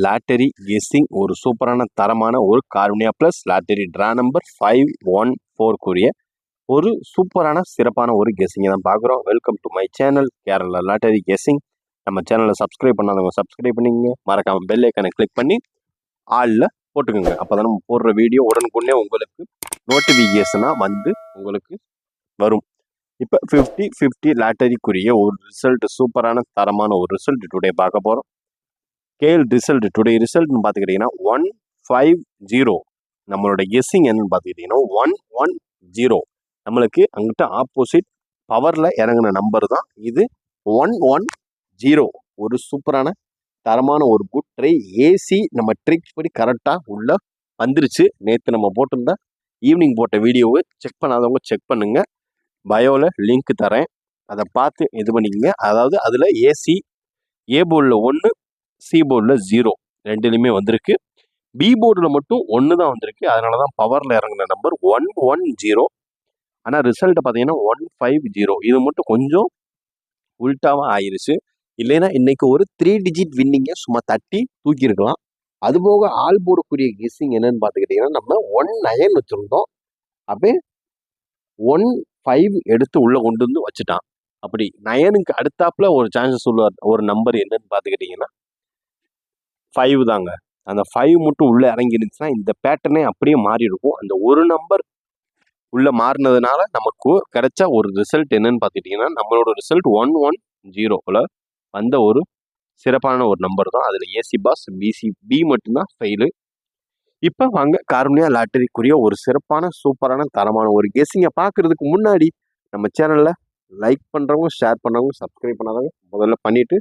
Lottery guessing ஒரு சூப்பரான தரமான ஒரு cornea plus lottery draw number 514 ஒரு சூப்பரான சிறப்பான ஒரு கெஸ்ஸிங்கை தான் பார்க்குறோம். Welcome to my channel Kerala lottery guessing. நம்ம சேனலை சப்ஸ்கிரைப் பண்ணாதவங்க சப்ஸ்கிரைப் பண்ணிக்கங்க. மறக்காமல் பெல் ஐக்கனை கிளிக் பண்ணி ஆளில் போட்டுக்கோங்க. அப்போ தான் நம்ம போடுற வீடியோ உடனுக்குடனே உங்களுக்கு நோட்டிஃபிகேஷனாக வந்து உங்களுக்கு வரும். இப்போ 50-50 லாட்டரிக்குரிய ஒரு ரிசல்ட், சூப்பரான தரமான ஒரு ரிசல்ட் டுடே பார்க்க போகிறோம். கேஎல் ரிசல்ட் டுடே ரிசல்ட்னு பார்த்துக்கிட்டிங்கன்னா 150. நம்மளோட கெஸ்ஸிங் என்னன்னு பார்த்துக்கிட்டிங்கன்னா 110. நம்மளுக்கு அங்கிட்ட ஆப்போசிட் பவரில் இறங்கின நம்பர் தான் இது 110. ஒரு சூப்பரான தரமான ஒரு குட் ட்ரை. ஏசி நம்ம ட்ரிக் படி கரெக்டாக உள்ள வந்துருச்சு. நேற்று நம்ம போட்டிருந்தா ஈவினிங் போட்ட வீடியோவை செக் பண்ணாதவங்க செக் பண்ணுங்க. பயோவில் லிங்க் தரேன், அதை பார்த்து இது பண்ணிக்கங்க. அதாவது அதில் ஏசி ஏ போர்டில் 1, சி போர்டில் 0 ரெண்டுலையுமே வந்திருக்கு. பி போர்டில் மட்டும் 1 தான் வந்திருக்கு. அதனால தான் பவரில் இறங்கின நம்பர் 110. ஆனால் ரிசல்ட்டை பார்த்தீங்கன்னா 150. இது மட்டும் கொஞ்சம் உல்ட்டாவாக ஆயிடுச்சு. இல்லைன்னா இன்னைக்கு ஒரு 3 டிஜிட் வின்னிங்கை சும்மா தட்டி தூக்கியிருக்கலாம். அதுபோக ஆல் போர்டுக்குரிய கெஸ்ஸிங் என்னன்னு பார்த்துக்கிட்டிங்கன்னா நம்ம 19 வச்சுருந்தோம். அப்படியே 15 எடுத்து உள்ளே கொண்டு வந்து வச்சுட்டான். அப்படி 9க்கு அடுத்தாப்புல ஒரு சான்சஸ் உள்ள ஒரு நம்பர் என்னன்னு பார்த்துக்கிட்டிங்கன்னா 5 தாங்க. அந்த 5 மட்டும் உள்ளே இறங்கிருந்துச்சுன்னா இந்த பேட்டர்னே அப்படியே மாறி இருக்கும். அந்த ஒரு நம்பர் உள்ளே மாறினதுனால நமக்கு கிடைச்ச ஒரு ரிசல்ட் என்னன்னு பார்த்துக்கிட்டிங்கன்னா நம்மளோட ரிசல்ட் 110 வந்த ஒரு சிறப்பான ஒரு நம்பர் தான். அதில் ஏசி பாஸ் பி மட்டும்தான் ஃபெயிலு. இப்போ வாங்க கார்னியா லாட்டரிக்குரிய ஒரு சிறப்பான சூப்பரான தரமான ஒரு கெஸ்ஸிங்கை பார்க்குறதுக்கு முன்னாடி நம்ம சேனலில் லைக் பண்ணுறவங்க, ஷேர் பண்ணுறவங்க, சப்ஸ்கிரைப் பண்ணாதவங்க முதல்ல பண்ணிவிட்டு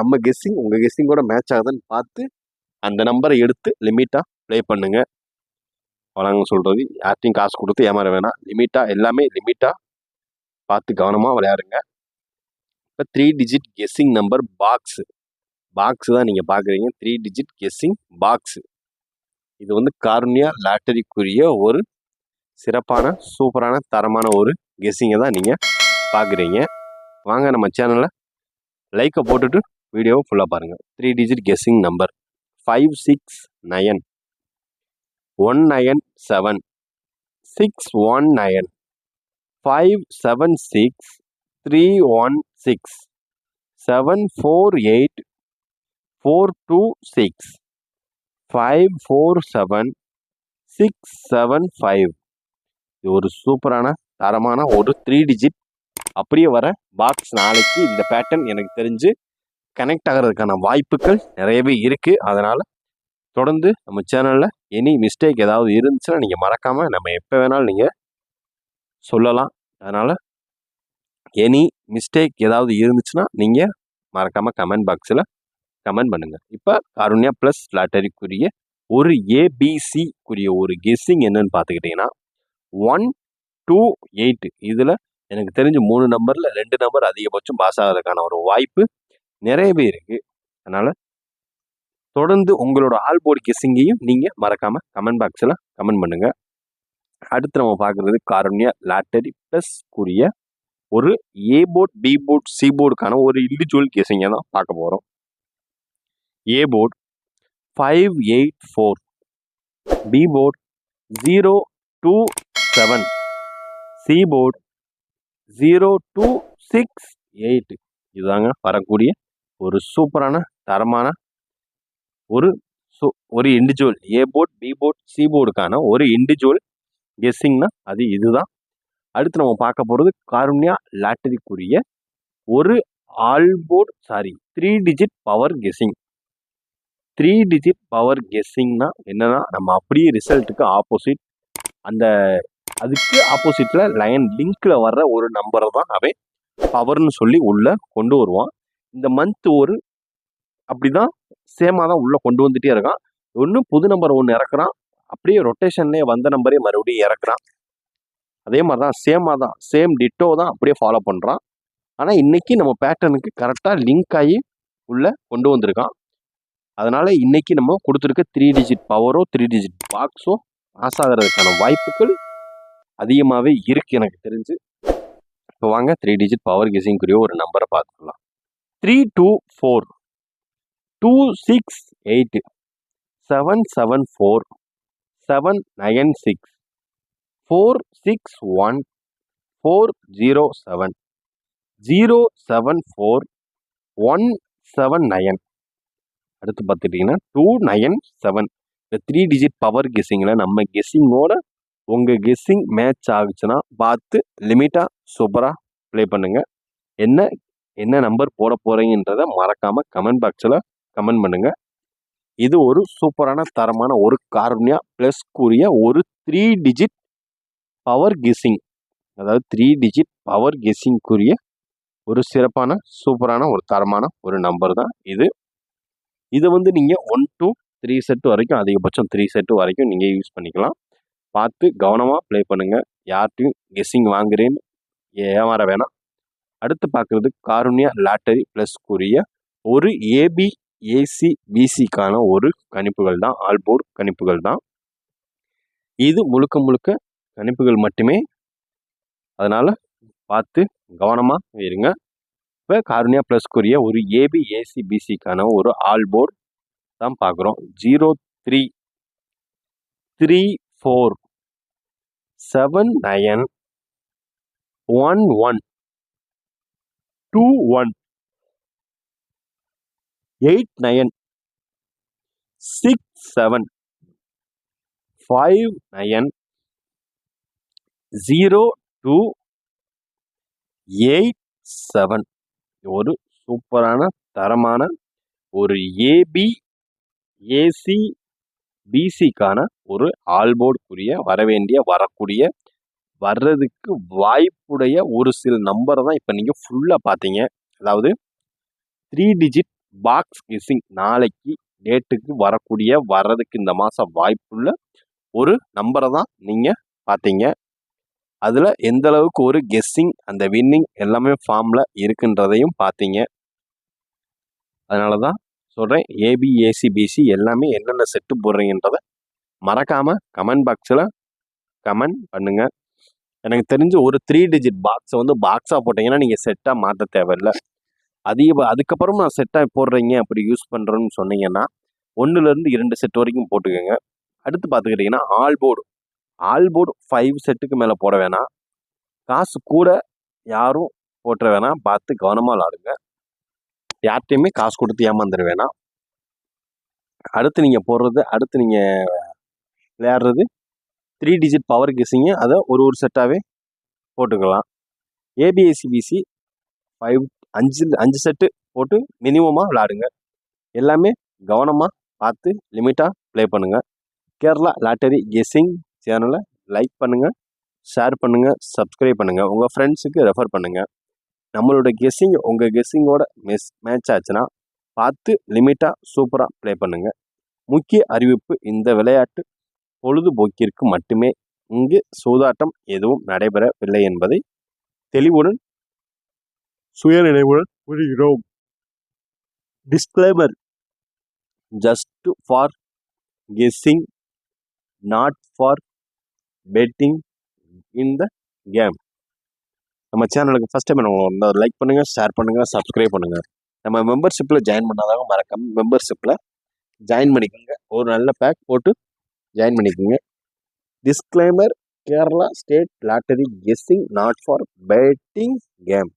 நம்ம கெஸ்ஸிங் உங்கள் கெஸ்ஸிங்கோட மேட்ச் ஆகுதுன்னு பார்த்து அந்த நம்பரை எடுத்து லிமிட்டாக ப்ளே பண்ணுங்க. வழங்க சொல்கிறது யார்ட்டையும் காசு கொடுத்து ஏமாற வேணாம். லிமிட்டாக எல்லாமே லிமிட்டாக பார்த்து கவனமாக விளையாடுங்க. இப்போ 3 டிஜிட் கெஸ்ஸிங் நம்பர் பாக்ஸு தான் நீங்கள் பார்க்குறீங்க. 3 டிஜிட் கெஸ்ஸிங் பாக்ஸு. இது வந்து கார்னியா லாட்டரிக்குரிய ஒரு சிறப்பான சூப்பரான தரமான ஒரு கெஸ்ஸிங்கை தான் நீங்கள் பார்க்குறீங்க. வாங்க நம்ம சேனலை லைக்கை போட்டுட்டு வீடியோவை ஃபுல்லாக பாருங்கள். 3 டிஜிட் கெஸ்ஸிங் நம்பர் 569 197 619 576 316 748 426 547 675. இது ஒரு சூப்பரான தரமான ஒரு 3 டிஜிட் அப்படியே வர பாக்ஸ். நாளைக்கு இந்த பேட்டர்ன் எனக்கு தெரிஞ்சு கனெக்ட் ஆகிறதுக்கான வாய்ப்புகள் நிறையவே இருக்குது. அதனால் தொடர்ந்து நம்ம சேனலில் எனி மிஸ்டேக் ஏதாவது இருந்துச்சுன்னா நீங்கள் மறக்காமல் நம்ம எப்போ வேணாலும் நீங்கள் சொல்லலாம். அதனால் எனி மிஸ்டேக் ஏதாவது இருந்துச்சுன்னா நீங்கள் மறக்காமல் கமெண்ட் பாக்ஸில் கமெண்ட் பண்ணுங்கள். இப்போ கார்னியா ப்ளஸ் லாட்டரிக்குரிய ஒரு ஏபிசிக்குரிய ஒரு கெஸ்ஸிங் என்னன்னு பார்த்துக்கிட்டிங்கன்னா 128. இதில் எனக்கு தெரிஞ்சு 3 நம்பரில் 2 நம்பர் அதிகபட்சம் பாஸ் ஆகிறதுக்கான ஒரு வாய்ப்பு நிறையவே இருக்குது. அதனால் தொடர்ந்து உங்களோட ஆல் போர்டு கெஸ்ஸிங்கையும் நீங்கள் மறக்காமல் கமெண்ட் பாக்ஸில் கமெண்ட் பண்ணுங்கள். அடுத்து நம்ம பார்க்குறது கார்னியா லாட்டரி ப்ளஸ் கூடிய ஒரு A board, B board, C போர்டுக்கான ஒரு இண்டிவிஜுவல் கெஸ்ஸிங்கை தான் பார்க்க போகிறோம். A board 584, B board 027, C board 0268. இதுதாங்க வரக்கூடிய ஒரு சூப்பரான தரமான ஒரு individual A board, B board, C போர்டுக்கான ஒரு இண்டிவிஜுவல் கெஸ்ஸிங்னா அது இதுதான். அடுத்து நம்ம பார்க்க போகிறது கார்னியா லாட்டரிக்குரிய ஒரு all board 3 digit power guessing. 3 digit power கெஸ்ஸிங்னா என்னன்னா நம்ம அப்படியே ரிசல்ட்டுக்கு ஆப்போசிட் அதுக்கு ஆப்போசிட்டில் லைன் லிங்க்கில் வர்ற ஒரு நம்பரை தான் அவன் பவர்னு சொல்லி உள்ளே கொண்டு வருவான். இந்த மந்த் ஒரு அப்படி தான் சேமாக தான் உள்ளே கொண்டு வந்துகிட்டே இருக்கான். ஒன்று புது நம்பர் ஒன்று இறக்குறான், அப்படியே ரொட்டேஷன்லேயே வந்த நம்பரே மறுபடியும் இறக்குறான். அதே மாதிரி தான் சேம் டிட்டோ தான் அப்படியே ஃபாலோ பண்ணுறான். ஆனால் இன்றைக்கி நம்ம பேட்டர்னுக்கு கரெக்டாக லிங்க் ஆகி உள்ளே கொண்டு வந்திருக்கான். அதனால் இன்றைக்கி நம்ம கொடுத்துருக்க 3 டிஜிட் பவரோ 3 டிஜிட் பாக்ஸோ பாஸ் ஆகிறதுக்கான வாய்ப்புகள் அதிகமாகவே இருக்குது எனக்கு தெரிஞ்சு. இப்போ வாங்க 3 டிஜிட் பவர் கெஸ்ஸிங்குரிய ஒரு நம்பரை பார்த்துக்கலாம். 324. 268 774 796 461 407 074 179. அடுத்து பார்த்துட்டிங்கன்னா 297. இந்த 3 டிஜிட் பவர் கெஸ்ஸிங்கில் நம்ம கெஸ்ஸிங்கோட உங்கள் கெஸ்ஸிங் மேட்ச் ஆகுச்சுன்னா பார்த்து லிமிட்டாக சூப்பராக ப்ளே பண்ணுங்கள். என்ன என்ன நம்பர் போட போகிறீங்கன்றதை மறக்காமல் கமெண்ட் பாக்ஸில் கமெண்ட் பண்ணுங்கள். இது ஒரு சூப்பரான தரமான ஒரு கார்னியா ப்ளஸ் கூறிய ஒரு 3 டிஜிட் பவர் கெஸ்ஸிங், அதாவது 3 டிஜிட் பவர் கெஸ்ஸிங்குரிய ஒரு சிறப்பான சூப்பரான ஒரு தரமான ஒரு நம்பர் தான் இது. இது வந்து நீங்கள் 1 to 3 செட் வரைக்கும், அதிகபட்சம் 3 செட்டு வரைக்கும் நீங்கள் யூஸ் பண்ணிக்கலாம். பார்த்து கவனமாக ப்ளே பண்ணுங்கள். யார்ட்டையும் கெஸ்ஸிங் வாங்குறேன்னு ஏமாற வேணாம். அடுத்து பார்க்குறது காருண்யா லாட்டரி ப்ளஸ் கூறிய ஒரு ஏபி ஏசி பிசிக்கான ஒரு கணிப்புகள் தான், ஆல்போர்டு கணிப்புகள் தான். இது முழுக்க முழுக்க கணிப்புகள் மட்டுமே, அதனால் பார்த்து கவனமாக இருங்க. இப்போ காருண்யா ப்ளஸ்க்குரிய ஒரு ஏபி ஏசி பிசிக்கான ஒரு ஆல்போர்டு தான் பார்க்குறோம். 03 34 79 11 21 89 67 59 02 87. ஒரு சூப்பரான தரமான ஒரு ஏபி ஏசி பிசிக்கான ஒரு ஆல்போர்டுக்குரிய வரக்கூடிய வர்றதுக்கு வாய்ப்புடைய ஒரு சில நம்பரை தான் இப்போ நீங்கள் ஃபுல்லாக பார்த்தீங்க. அதாவது 3 டிஜிட் பாக்ஸ் கெஸ்ஸிங் நாளைக்கு டேட்டுக்கு வர்றதுக்கு இந்த மாதம் வாய்ப்புள்ள ஒரு நம்பரை தான் நீங்கள் பார்த்தீங்க. அதில் எந்த அளவுக்கு ஒரு கெஸ்ஸிங் அந்த வின்னிங் எல்லாமே ஃபார்மில் இருக்குன்றதையும் பார்த்தீங்க. அதனால தான் சொல்கிறேன், ஏபி ஏசி பிசி எல்லாமே என்னென்ன செட்டு போடுறீங்கன்றதை மறக்காமல் கமெண்ட் பாக்ஸில் கமெண்ட் பண்ணுங்கள். எனக்கு தெரிஞ்சு ஒரு 3 டிஜிட் பாக்ஸை வந்து பாக்ஸாக போட்டிங்கன்னா நீங்கள் செட்டாக மாற்ற தேவையில்லை. அதுக்கப்புறம் நான் செட்டாக போடுறீங்க அப்படி யூஸ் பண்ணுறேன்னு சொன்னீங்கன்னா 1லேருந்து 2 செட் வரைக்கும் போட்டுக்கோங்க. அடுத்து பார்த்துக்கிட்டிங்கன்னா ஆல்போர்டு 5 செட்டுக்கு மேலே போட வேணாம். காசு கூட யாரும் போட்டுற வேணாம். பார்த்து கவனமாக விளாடுங்க. யார்கிட்டையுமே காசு கொடுத்து ஏமாந்துட வேணாம். அடுத்து நீங்கள் விளையாடுறது 3 டிஜிட் பவர் கெஸ்ஸிங்கு, அதை ஒரு செட்டாகவே போட்டுக்கலாம். ஏபிஎஸ்சிபிசி 5 செட்டு போட்டு மினிமமாக விளாடுங்க. எல்லாமே கவனமாக பார்த்து லிமிட்டாக ப்ளே பண்ணுங்கள். கேரளா லாட்டரி கெஸ்ஸிங் சேனலை லைக் பண்ணுங்கள், ஷேர் பண்ணுங்கள், சப்ஸ்கிரைப் பண்ணுங்கள், உங்கள் ஃப்ரெண்ட்ஸுக்கு ரெஃபர் பண்ணுங்கள். நம்மளோட கெஸ்ஸிங் உங்கள் கெஸ்ஸிங்கோட மேட்ச் ஆச்சுன்னா பார்த்து லிமிட்டாக சூப்பராக ப்ளே பண்ணுங்கள். முக்கிய அறிவிப்பு, இந்த விளையாட்டு பொழுதுபோக்கிற்கு மட்டுமே, இங்கு சூதாட்டம் எதுவும் நடைபெறவில்லை என்பதை தெளிவுடன் சுயநினைவுடன் கூறுகிறோம். Disclaimer: just for guessing, not for betting in the game. நம்ம சேனலுக்கு ஃபஸ்ட் டைம் நம்ம லைக் பண்ணுங்கள், ஷேர் பண்ணுங்கள், சப்ஸ்கிரைப் பண்ணுங்கள். நம்ம மெம்பர்ஷிப்பில் ஜாயின் பண்ணாதாங்க மறக்காம மெம்பர்ஷிப்பில் ஜாயின் பண்ணிக்கோங்க. ஒரு நல்ல பேக் போட்டு ஜாயின் பண்ணிக்கோங்க. Disclaimer: Kerala state lottery guessing not for betting game.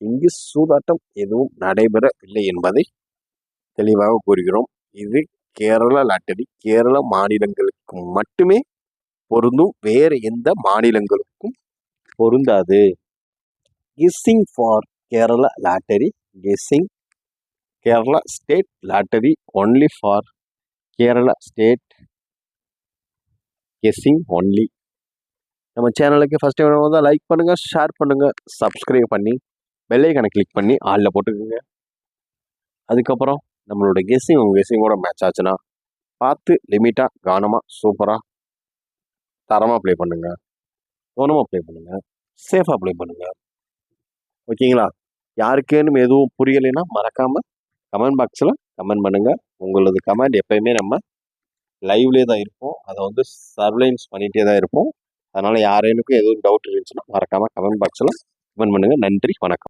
இங்கு சூதாட்டம் எதுவும் நடைபெறவில்லை என்பதை தெளிவாக கூறுகிறோம். இது கேரளா லாட்டரி கேரள மாநிலங்களுக்கு மட்டுமே பொருந்தும், வேறு எந்த மாநிலங்களுக்கும் பொருந்தாது. Guessing for Kerala lottery guessing, Kerala state lottery only for Kerala state guessing only. நம்ம சேனலுக்கு ஃபஸ்ட் டைம் வந்து லைக் பண்ணுங்கள், ஷேர் பண்ணுங்கள், சப்ஸ்கிரைப் பண்ணி பெல் ஐகானை கிளிக் பண்ணி ஆளில் போட்டுக்கோங்க. அதுக்கப்புறம் நம்மளோட கெஸ்ஸிங் உங்கள் கெஸ்ஸிங்கோட மேட்ச் ஆச்சுன்னா பார்த்து லிமிட்டாக கவனமாக சூப்பராக தரமாக ப்ளே பண்ணுங்கள், கவனமாக ப்ளே பண்ணுங்கள், சேஃபாக ப்ளே பண்ணுங்கள். ஓகேங்களா? யாருக்கேனும் எதுவும் புரியலைன்னா மறக்காமல் கமெண்ட் பாக்ஸில் கமெண்ட் பண்ணுங்கள். உங்களது கமெண்ட் எப்போயுமே நம்ம லைவ்லேயே தான் இருப்போம், அதை வந்து சர்வைலன்ஸ் பண்ணிகிட்டே தான் இருப்போம். அதனால் யாரேனுக்கும் எதுவும் டவுட் இருந்துச்சுன்னா மறக்காமல் கமெண்ட் பாக்ஸில் கமெண்ட் பண்ணுங்கள். நன்றி, வணக்கம்.